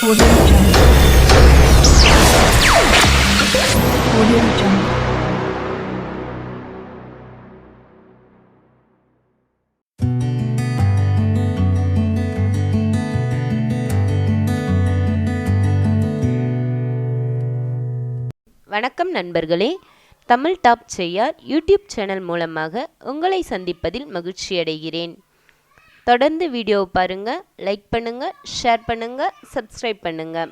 Audio Jungle. Audio Jungle. வணக்கம் நண்பர்களே, Tamil top செய்யார் YouTube channel மூலமாக உங்களை சந்திப்பதில் மகிழ்ச்சி அடைகிறேன். தொடர்ந்து வீடியோ பாருங்க, லைக் பண்ணுங்க, ஷேர் பண்ணுங்க, சப்ஸ்கிரைப் பண்ணுங்க.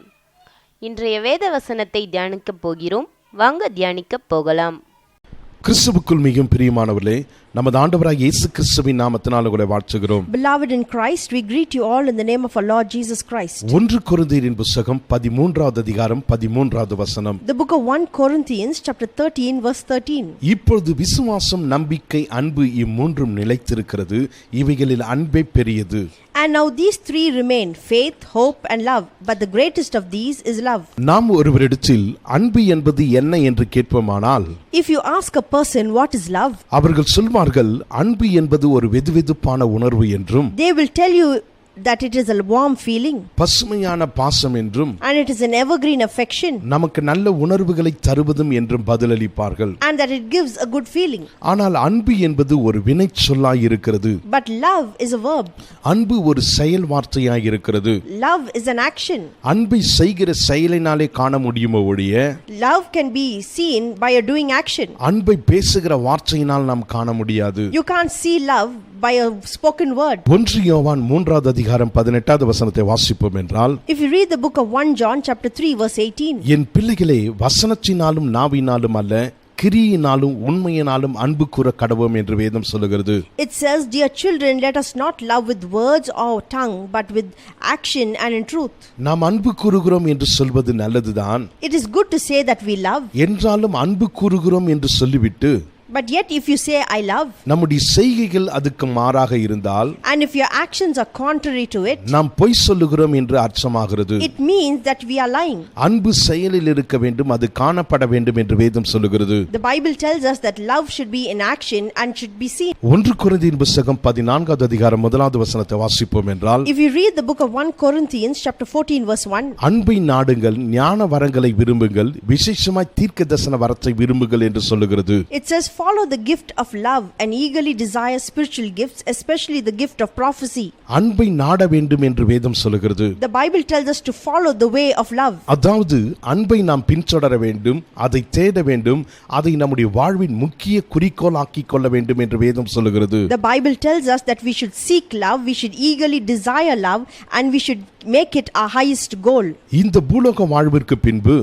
இன்றைய வேத வசனத்தை தியானிக்க போகிறோம். வாங்க தியானிக்க போகலாம். கிறிஸ்துவுக்குள் மிகவும் பிரியமானவர்களே, நமது ஆண்டவராகிய இயேசு கிறிஸ்துவின் நாமத்தினால் உங்களை வாழ்த்துகிறோம். Beloved in Christ, we greet you all in the name of our Lord Jesus Christ. 1 கொரிந்தியரின் புத்தகம் 13வது அதிகாரம் 13வது வசனம். The book of 1 Corinthians chapter 13 verse 13. இப்பொழுது விசுவாசம், நம்பிக்கை, அன்பு இம்மூன்றும் நிலைத்திருக்கிறது, இவைகளில் அன்பே பெரியது. And now these three remain, faith, hope and love, but the greatest of these is love. நாம் ஒருவரிடத்தில் அன்பு என்பது என்ன என்று கேட்போமானால், If you ask a person what is love, அவர்கள் சொல்வார்கள் அன்பு என்பது ஒரு வெதுவெதுப்பான உணர்வு என்றும், they will tell you that it is a warm feeling பசுமையான பாசம் என்றும், and it is an evergreen affection நமக்கு நல்ல உணர்வுகளை தருவதும் என்றும் பதிலளிப்பார்கள். and that it gives a good feeling. ஆனால் அன்பு என்பது ஒரு வினை சொல்லாய் இருக்கிறது. But love is a verb. அன்பு ஒரு செயல் வார்த்தையாய் இருக்கிறது. Love is an action. அன்பை செய்கிற செயலினாலே காண முடியுமோ ஒழிய, Love can be seen by a doing action. அன்பை பேசுகிற வார்த்தையினால் நாம் காண முடியாது. You can't see love by a spoken word. 1 யோவான் 3வது அதிகாரம் 18வது வசனத்தை வாசிப்போம் என்றால், If you read the book of 1 John chapter 3 verse 18, என் பிள்ளைகளே, வசனத்தினாலும் நாவினாலும் அல்ல, கிரியினாலும் உண்மையினாலும் அன்பு கூற கடவோம் என்று வேதம் சொல்லுகிறது. it says, Dear children, let us not love with words or tongue, but with action and in truth. நாம் அன்பு கூறுகிறோம் என்று சொல்வது நல்லதுதான். It is good to say that we love, என்றாலும் அன்பு கூறுகிறோம் என்று சொல்லிவிட்டு, but yet if you say I love, நம்முடைய செய்கைகள் அதுக்கு மாறாக இருந்தால், and if your actions are contrary to it, நாம் பொய் சொல்லுகிறோம் என்று அர்த்தமாகிறது. it means that we are lying. அன்பு செயலில் இருக்க வேண்டும், அது காணப்பட வேண்டும் என்று வேதம் சொல்லுகிறது. The Bible tells us that love should be in action and should be seen. 1 கொரிந்தியர் புத்தகம் 14வது அதிகாரம் 1வது வசனத்தை வாசிப்போம் என்றால், If you read the book of 1 Corinthians chapter 14 verse 1, அன்பை நாடுங்கள், ஞான வரங்களை விரும்புங்கள், விசேஷமாய் தீர்க்கதரிசன வரத்தை விரும்புங்கள் என்று சொல்லுகிறது. it says, Follow the gift of love and eagerly desire spiritual gifts, especially the gift of prophecy. அன்பை நாட வேண்டும் என்று வேதம் சொல்லுகிறது. The Bible tells us to follow the way of love. அதாவது அன்பை நாம் பின்தொடர வேண்டும், அதை தேட வேண்டும், அதை நம்முடைய வாழ்வின் முக்கிய குறிக்கோள் ஆக்கிக் கொள்ள வேண்டும் என்று வேதம் சொல்லுகிறது. The Bible tells us that we should seek love, we should eagerly desire love, and we should make it our highest goal. இந்த பூலோக வாழ்விற்கு பின்பு,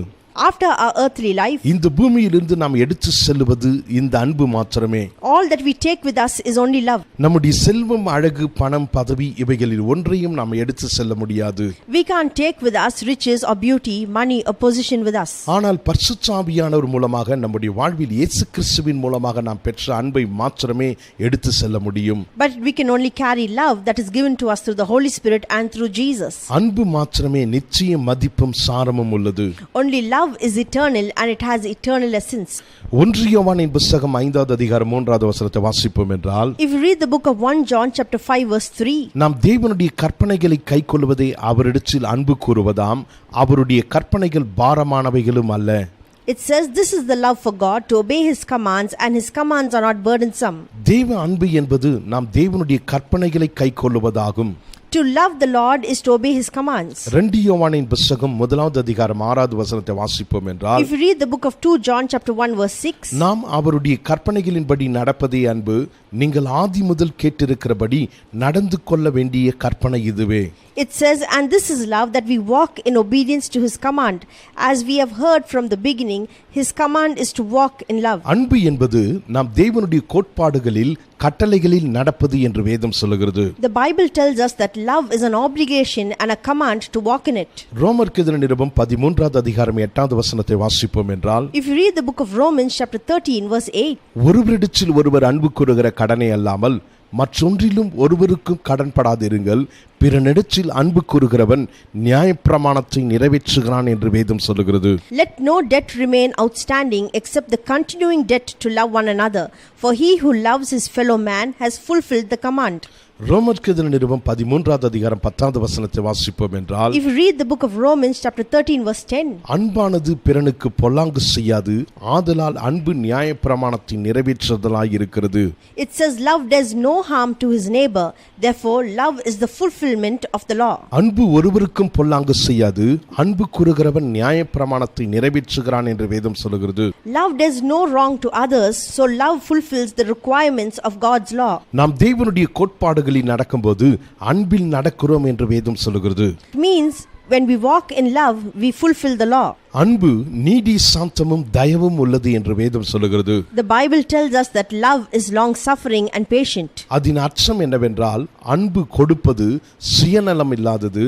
After our earthly life, இந்த பூமியிலிருந்து நாம் எடுத்து செல்வது இந்த அன்பு மாத்திரமே. all that we take with us is only love. நம்முடைய செல்வம், அழகு, பணம், பதவி இவைகளில் ஒன்றையும் நாம் எடுத்து செல்ல முடியாது. We can't take with us riches or beauty, money or position with us. ஆனால் பரிசுத்த ஆவியானவர் மூலமாக, நம்முடைய வாழ்வில் இயேசு கிறிஸ்துவின் மூலமாக நாம் பெற்ற அன்பை மாத்திரமே எடுத்து செல்ல முடியும். But we can only carry love that is given to us through the Holy Spirit and through Jesus. அன்பு மாத்திரமே நிச்சய மதிப்பும் சாரமும் உள்ளது. Only love is eternal and it has eternal essence. 1 யோவானின் புத்தகம் 5வது அதிகாரம் 3வது வசனத்தை வாசிப்போம் என்றால், If you read the book of 1 John chapter 5 verse 3, நாம் தேவனுடைய கற்பனைகளை கைக்கொள்வதே அவரிடத்தில் அன்பு கூறுவதாம், அவருடைய கற்பனைகள் பாரமானவைகளும் அல்ல. it says, This is the love for God, to obey His commands, and His commands are not burdensome. தேவ அன்பு என்பது நாம் தேவனுடைய கற்பனைகளை கைக்கொள்வதாகும். To love the Lord is to obey His commands. 2 யோவானின் புத்தகம் 1வது அதிகாரம் 6வது வசனத்தை வாசிப்போம் என்றால், If you read the book of 2 John chapter 1 verse 6, நாம் அவருடைய கற்பனைகளின்படி நடப்பதே அன்பு, நீங்கள் ஆதி முதல் கேட்டிருக்கிறபடி நடந்து கொள்ள வேண்டிய கற்பனை இதுவே. it says, And this is love, that we walk in obedience to His command. As we have heard from the beginning, His command is to walk in love. அன்பு என்பது நாம் தேவனுடைய கோட்பாடுகளில், கட்டளைகளில் நடப்பது என்று வேதம் சொல்லுகிறது. The Bible tells us that love is an obligation and a command to walk in it. ரோமருக்கு எழுதின நிருபம் 13வது அதிகாரம் 8வது வசனத்தை வாசிப்போம் என்றால், If you read the book of Romans chapter 13 verse 8, ஒருவரிடத்தில் ஒருவர் அன்பு கூறுகிற கடனே அல்லாமல் மற்றொன்றிலும் ஒருவருக்கும் கடன்படாதிருங்கள், பிறனிடத்தில் அன்பு கூறுகிறவன் நியாயப்பிரமாணத்தை நிறைவேற்றுகிறான் என்று வேதம் சொல்லுகிறது. Let no debt remain outstanding except the continuing debt to love one another, for he who loves his fellow man has fulfilled the command. ரோமருக்கு எழுதின நிருபம் 13வது அதிகாரம் 10வது வசனத்தை வாசிப்போம் என்றால், If you read the book of Romans chapter 13 verse 10, அன்பானது பிறனுக்கு பொல்லாங்கு செய்யாது, ஆதலால் அன்பு நியாயப்பிரமாணத்தை நிறைவேற்றுதலாய் இருக்கிறது. it says love does no harm to his neighbor, therefore love is the fulfillment of the law. அன்பு ஒருவருக்கும் பொல்லாங்கு செய்யாது, அன்பு கூறுகிறவன் நியாயப்பிரமாணத்தை நிறைவேற்றுகிறான் என்று வேதம் சொல்கிறது. Love does no wrong to others, so love fulfills the requirements of God's law. நாம் தேவனுடைய கோட்பாடுகளில் நடக்கும்போது அன்பில் நடக்கிறோம் என்று வேதம் சொல்கிறது. It means when we walk in love, we fulfill the law. அன்பு நீடி சாந்தமும் தயவும் உள்ளது என்று வேதம் சொல்கிறது. The Bible tells us that love is long suffering and patient. அதன் அர்த்தம் என்னவென்றால், அன்பு கொடுப்பது, சுயநலம் இல்லாதது,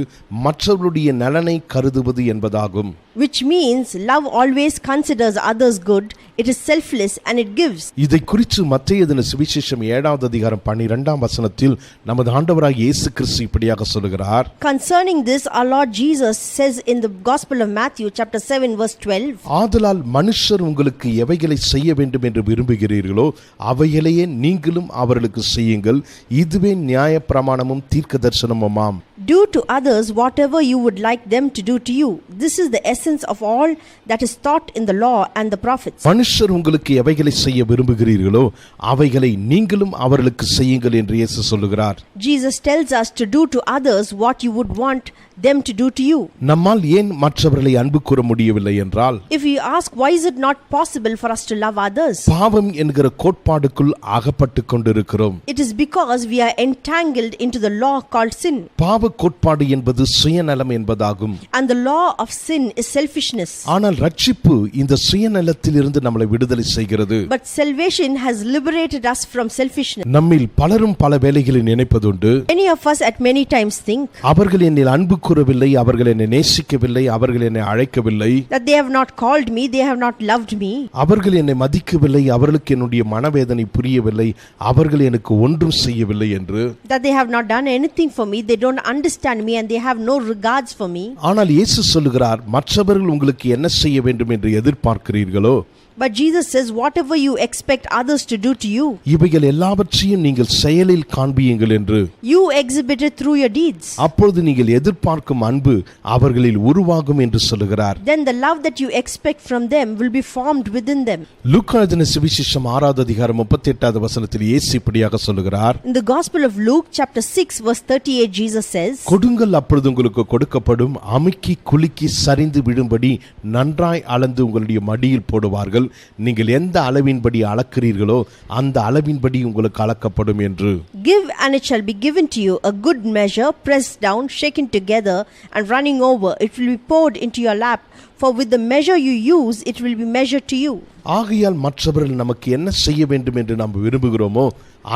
மற்றவருடைய நலனை கருதுவது என்பதாகும். Which means love always considers others good, it is selfless and it gives. இதை குறித்து மத்தேயு எழுதின சுவிசேஷம் 7வது அதிகாரம் 12ஆம் வசனத்தில் நமது ஆண்டவராகிய இயேசு கிறிஸ்து இப்படியாக சொல்கிறார். Concerning this, our Lord Jesus says in the Gospel of Matthew chapter 7 verse 12, ஆதலால் மனுஷர் உங்களுக்கு எவைகளை செய்ய வேண்டும் என்று விரும்புகிறீர்களோ அவைகளையே நீங்களும் அவர்களுக்கு செய்யுங்கள், இதுவே நியாயப்பிரமாணமும் தீர்க்கதரிசனமுமாம். do to others whatever you would like them to do to you. This is the essence of all that is taught in the law and the prophets. மனுஷர் உங்களுக்கு எவைகளை செய்ய விரும்புகிறீர்களோ அவைகளை நீங்களும் அவர்களுக்கு செய்யுங்கள் என்று இயேசு சொல்லுகிறார். Jesus tells us to do to others what you would want them to do to you. நம்மால் ஏன் மற்றவர்களை அன்பு கூற முடியவில்லை என்றால், If you ask why is it not possible for us to love others, பாவம் என்கிற கோட்பாடுக்குள் அகப்பட்டு கொண்டிருக்கிறோம். it is because we are entangled into the law called sin. பாவ கோட்பாடு என்பது சுயநலம் என்பதாகும். And the law of sin is selfishness. ஆனால் ரட்சிப்பு இந்த சுயநலத்திலிருந்து நம்மளை விடுதலை செய்கிறது. But salvation has liberated us from selfishness. நம்மில் பலரும் பல வேளைகளில் நினைப்பதுண்டு, Many of us at many times think அவர்கள் என்னில் அன்பு கூறவில்லை, அவர்கள் என்னை நேசிக்கவில்லை, அவர்கள் என்னை அழைக்கவில்லை, that they have not called me, they have not loved me, அவர்கள் என்னை மதிக்கவில்லை, அவர்களுக்கு என்னுடைய மனவேதனை புரியவில்லை, அவர்கள் எனக்கு ஒன்றும் செய்யவில்லை என்று. that they have not done anything for me, they don't understand me and they have no regards for me. ஆனால் இயேசு சொல்லுகிறார், மற்றவர்கள் உங்களுக்கு என்ன செய்ய வேண்டும் என்று எதிர்பார்க்கிறீர்களோ But Jesus says whatever you expect others to do to you, இவைகள் எல்லாவற்றையும் நீங்கள் செயலில் காண்பியுங்கள் என்று. you exhibit it through your deeds. அப்பொழுது நீங்கள் எதிர்பார்க்கும் அன்பு அவர்களில் உருவாகும் என்று சொல்லுகிறார். Then the love that you expect from them will be formed within them. லூக்கா எழுதின சுவிசேஷம் 6வது அதிகாரம் 38வது வசனத்தில் இயேசு இப்படியாக சொல்லுகிறார். In the Gospel of Luke chapter 6 verse 38, Jesus says, கொடுங்கள் அப்பொழுது உங்களுக்கு கொடுக்கப்படும், அமுக்கி குலுக்கி சரிந்து விழும்படி நன்றாய் அளந்து உங்களுடைய மடியில் போடுவார்கள், நீங்கள் எந்த அளவின்படி அளக்கிறீர்களோ அந்த அளவின்படி உங்களுக்கு அளக்கப்படும் என்று. Give and it shall be given to you, a good measure, pressed down, shaken together and running over, it will be poured into your lap, for with the measure you use it will be measured to you. ஆகையால் மற்றவர்கள் நமக்கு என்ன செய்ய வேண்டும் என்று நாம் விரும்புகிறோமோ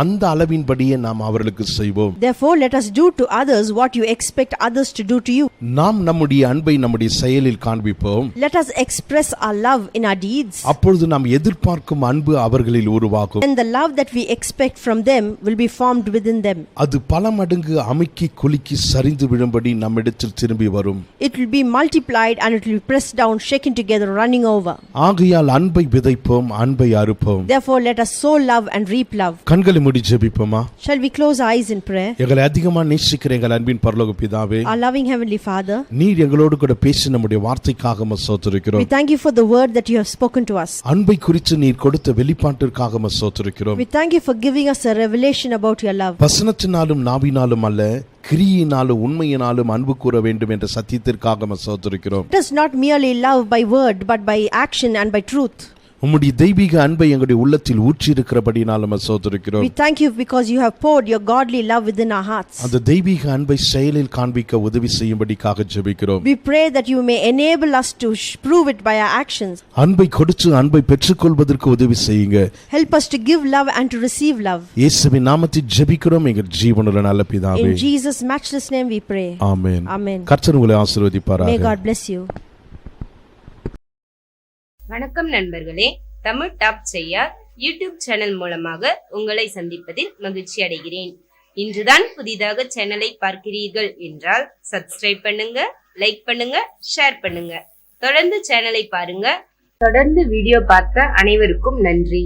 அந்த அளவின்படியே நாம் அவர்களுக்கு செய்வோம். Therefore let us do to others what you expect others to do to you. நாம் நம்முடைய அன்பை நம்முடைய செயலில் காண்பிப்போம். Let us express our love in our deeds. அப்பொழுது நாம் எதிர்பார்க்கும் அன்பு அவர்களில் உருவாகும். And the love that we expect from them will be formed within them. அது பல மடங்கு அமுக்கி குலுக்கி சரிந்து விழும்படி நம்மிடத்தில் திரும்பி வரும். It will be multiplied and it will be pressed down, shaken together, running over. ஆகையால் அன்பை விதைப்போம், அன்பை அறுப்போம். Therefore let us sow love and reap love. கண்களை மூடி ஜெபிப்போமா? Shall we close our eyes in prayer? எங்களை அதிகமாக நேசிக்கிற எங்கள் அன்பின் பரலோக பிதாவே, Our loving heavenly Father, நீர் எங்களோடு கூட பேசி நம்முடைய வார்த்தைக்காக ஸ்தோத்திரிக்கிறோம். we thank you for the word that you have spoken to us. அன்பை குறித்து நீர் கொடுத்த வெளிப்பாட்டிற்காக ஸ்தோத்திரிக்கிறோம். We thank you for giving us a revelation about your love. வசனத்தினாலும் நாவினாலும் அல்ல, கிரியினாலும் உண்மையினாலும் அன்பு கூற வேண்டும் என்ற சத்தியத்திற்காக ஸ்தோத்திரிக்கிறோம். Let us not merely love by word but by action and by truth. உம்முடைய தெய்வீக அன்பை எங்களுடைய உள்ளத்தில் ஊற்றி இருக்கிறபடினாலும் ஸ்தோத்திரிக்கிறோம். We thank you because you have poured your godly love within our hearts. அந்த தெய்வீக அன்பை செயலில் காண்பிக்க உதவி செய்யும்படியாக ஜெபிக்கிறோம். We pray that you may enable us to prove it by our actions. அன்பை கொடுத்து அன்பை பெற்றுக்கொள்வதற்கு உதவி செய்யுங்க. Help us to give love and to receive love. இயேசுவின் நாமத்தில் ஜெபிக்கிறோம் எங்கள் ஜீவனுள்ள நல்ல பிதாவே. In Jesus' matchless name we pray. Amen. Amen. கர்த்தர் உங்களை ஆசீர்வதிப்பாராக. May God bless you. வணக்கம் நண்பர்களே, தமிழ் டாப் செய்ய யூடியூப் சேனல் மூலமாக உங்களை சந்திப்பதில் மகிழ்ச்சி அடைகிறேன். இன்றுதான் புதிதாக சேனலை பார்க்கிறீர்கள் என்றால் சப்ஸ்கிரைப் பண்ணுங்க, லைக் பண்ணுங்க, ஷேர் பண்ணுங்க. தொடர்ந்து சேனலை பாருங்க. தொடர்ந்து வீடியோ பார்த்த அனைவருக்கும் நன்றி.